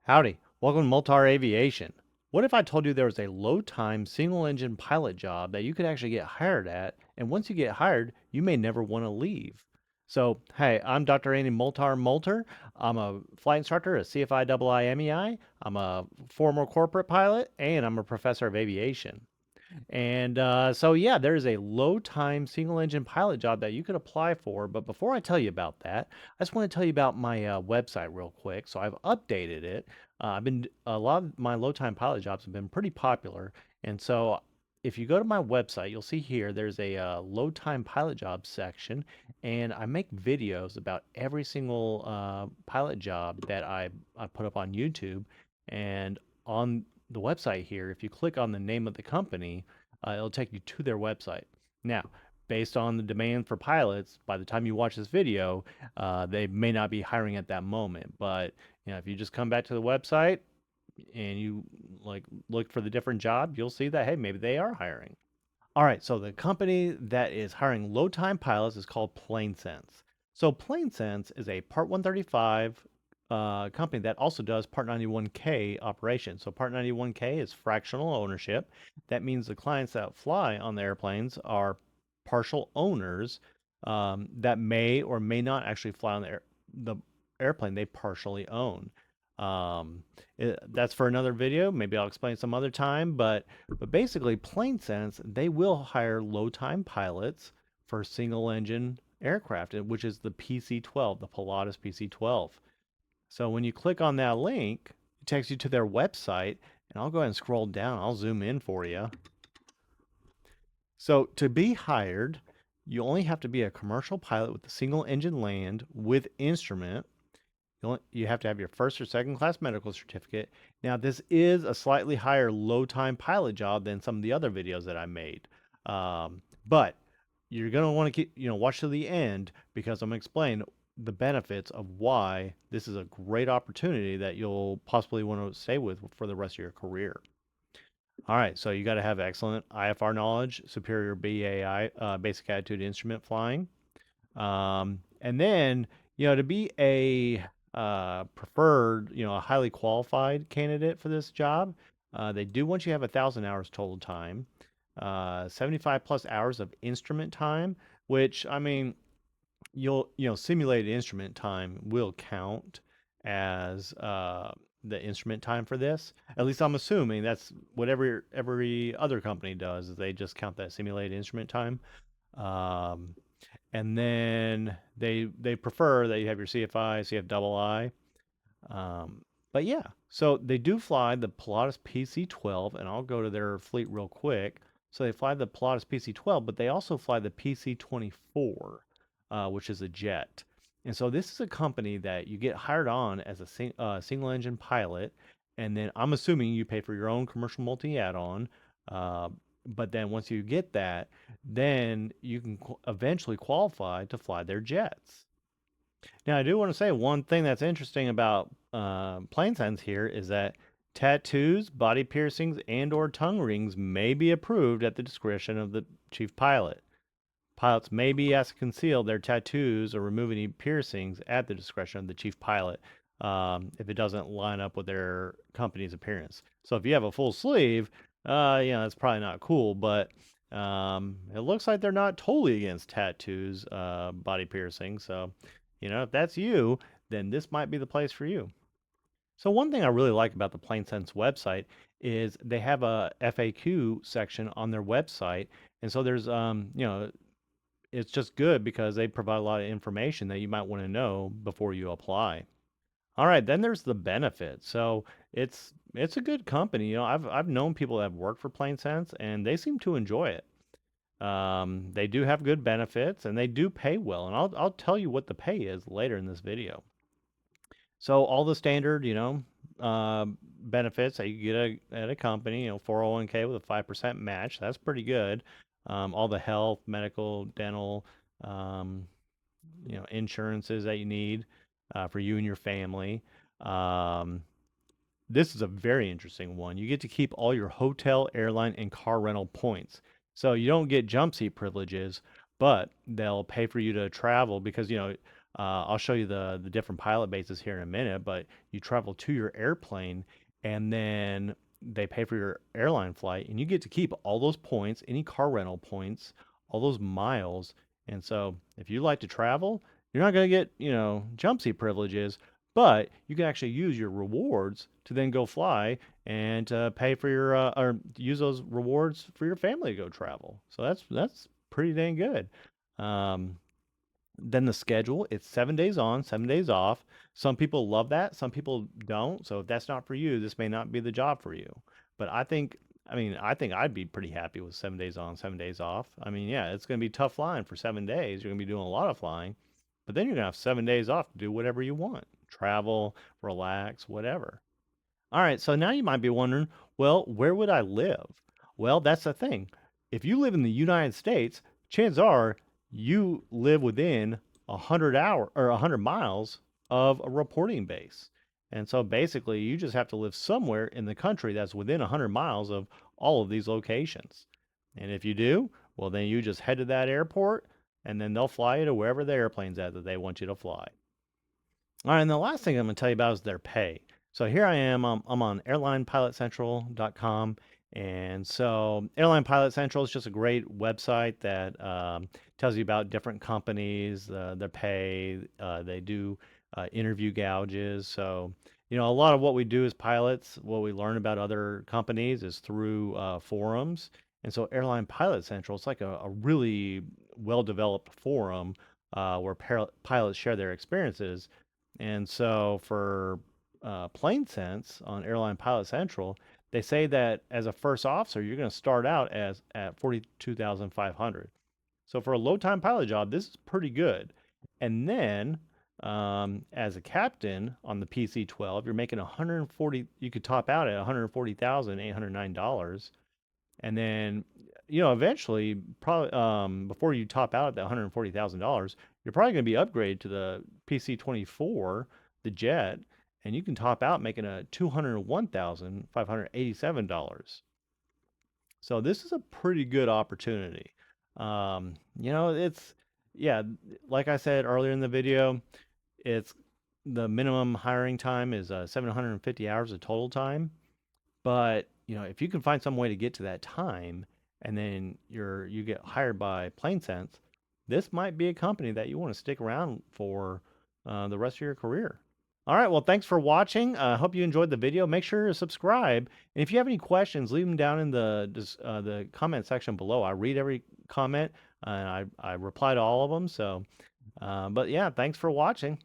Howdy, welcome to Multar Aviation. What if I told you there was a low time single engine pilot job that you could actually get hired at, and once you get hired, you may never want to leave? So, hey, I'm Dr. Andy Molter. I'm a flight instructor at CFI IIMEI. I'm a former corporate pilot, and I'm a professor of aviation. And yeah, there's a low time single engine pilot job that you could apply for. But before I tell you about that, I just want to tell you about my website real quick. So I've updated it. A lot of my low time pilot jobs have been pretty popular. And so if you go to my website, you'll see here there's a low time pilot job section. And I make videos about every single pilot job that I put up on YouTube. And on the website here, if you click on the name of the company, it'll take you to their website. Now, based on the demand for pilots, by the time you watch this video, they may not be hiring at that moment. But if you just come back to the website and you look for the different job, you'll see that hey, maybe they are hiring. All right, so the company that is hiring low time pilots is called PlaneSense. So PlaneSense is a Part 135 company that also does Part 91K operations. So Part 91K is fractional ownership. That means the clients that fly on the airplanes are partial owners that may or may not actually fly on the airplane they partially own. That's for another video. Maybe I'll explain some other time, but basically, PlaneSense, they will hire low time pilots for single engine aircraft, which is the PC-12, the Pilatus PC-12. So when you click on that link, it takes you to their website, and I'll go ahead and scroll down. I'll zoom in for you. So to be hired, you only have to be a commercial pilot with a single engine land with instrument. You have to have your first or second class medical certificate. Now, this is a slightly higher low time pilot job than some of the other videos that I made. But you're going to want to watch to the end because I'm going to explain the benefits of why this is a great opportunity that you'll possibly want to stay with for the rest of your career. All right, so you got to have excellent IFR knowledge, superior BAI, basic attitude instrument flying. And then, to be a preferred, a highly qualified candidate for this job, they do want you to have 1,000 hours total time, 75 plus hours of instrument time, which I mean, simulated instrument time will count as the instrument time for this. At least I'm assuming that's what every other company does. Is they just count that simulated instrument time. Um, and then they prefer that you have your CFI, CF double I. But yeah, so they do fly the Pilatus PC-12, and I'll go to their fleet real quick. So they fly the Pilatus PC-12, but they also fly the PC-24, which is a jet. And so this is a company that you get hired on as a single engine pilot, and then I'm assuming you pay for your own commercial multi add-on. Uh, but then once you get that, then you can eventually qualify to fly their jets. Now, I do want to say one thing that's interesting about PlaneSense here is that tattoos, body piercings, and/or tongue rings may be approved at the discretion of the chief pilot. Pilots may be asked to conceal their tattoos or remove any piercings at the discretion of the chief pilot if it doesn't line up with their company's appearance. So if you have a full sleeve, that's probably not cool, but it looks like they're not totally against tattoos, body piercing. So, if that's you, then this might be the place for you. So one thing I really like about the PlaneSense website is they have a FAQ section on their website, and so there's it's just good because they provide a lot of information that you might want to know before you apply. All right, then there's the benefits. So it's a good company. I've known people that have worked for PlaneSense and they seem to enjoy it. They do have good benefits and they do pay well, and I'll tell you what the pay is later in this video. So all the standard, benefits that you get at a company, 401k with a 5% match, that's pretty good. All the health, medical, dental, um, insurances that you need for you and your family. Um, this is a very interesting one. You get to keep all your hotel, airline, and car rental points. So you don't get jump seat privileges, but they'll pay for you to travel because, I'll show you the different pilot bases here in a minute, but you travel to your airplane and then they pay for your airline flight and you get to keep all those points, any car rental points, all those miles. And so if you like to travel, you're not going to get, jump seat privileges, but you can actually use your rewards to then go fly and pay for your or use those rewards for your family to go travel. So that's pretty dang good. Um, then the schedule, it's 7 days on, 7 days off. Some people love that, some people don't. So if that's not for you, this may not be the job for you. But I think I'd be pretty happy with 7 days on, 7 days off. I mean, yeah, it's going to be tough flying for 7 days. You're going to be doing a lot of flying, but then you're going to have 7 days off to do whatever you want, travel, relax, whatever. All right, so now you might be wondering, well, where would I live? Well, that's the thing. If you live in the United States, chances are you live within 100 miles of a reporting base. And so basically, you just have to live somewhere in the country that's within 100 miles of all of these locations. And if you do, well, then you just head to that airport and then they'll fly you to wherever the airplane's at that they want you to fly. All right, and the last thing I'm going to tell you about is their pay. So here I am, I'm on airlinepilotcentral.com. And so Airline Pilot Central is just a great website that tells you about different companies, their pay. They do interview gouges. So, a lot of what we do as pilots, what we learn about other companies is through forums. And so Airline Pilot Central, it's like a really well-developed forum where pilots share their experiences. And so for PlaneSense on Airline Pilot Central, they say that as a first officer, you're going to start out as at 42,500. So for a low time pilot job, this is pretty good. And then as a captain on the PC-12, you're making 140. You could top out at $140,809, and then eventually probably before you top out at that $140,000, you're probably going to be upgraded to the PC-24, the jet, and you can top out making a $201,587. So this is a pretty good opportunity. It's yeah, like I said earlier in the video, it's the minimum hiring time is 750 hours of total time. But, if you can find some way to get to that time and then you get hired by PlaneSense, this might be a company that you want to stick around for the rest of your career. All right, well, thanks for watching. I hope you enjoyed the video. Make sure to subscribe. And if you have any questions, leave them down in the comment section below. I read every comment and I reply to all of them. So, but yeah, thanks for watching.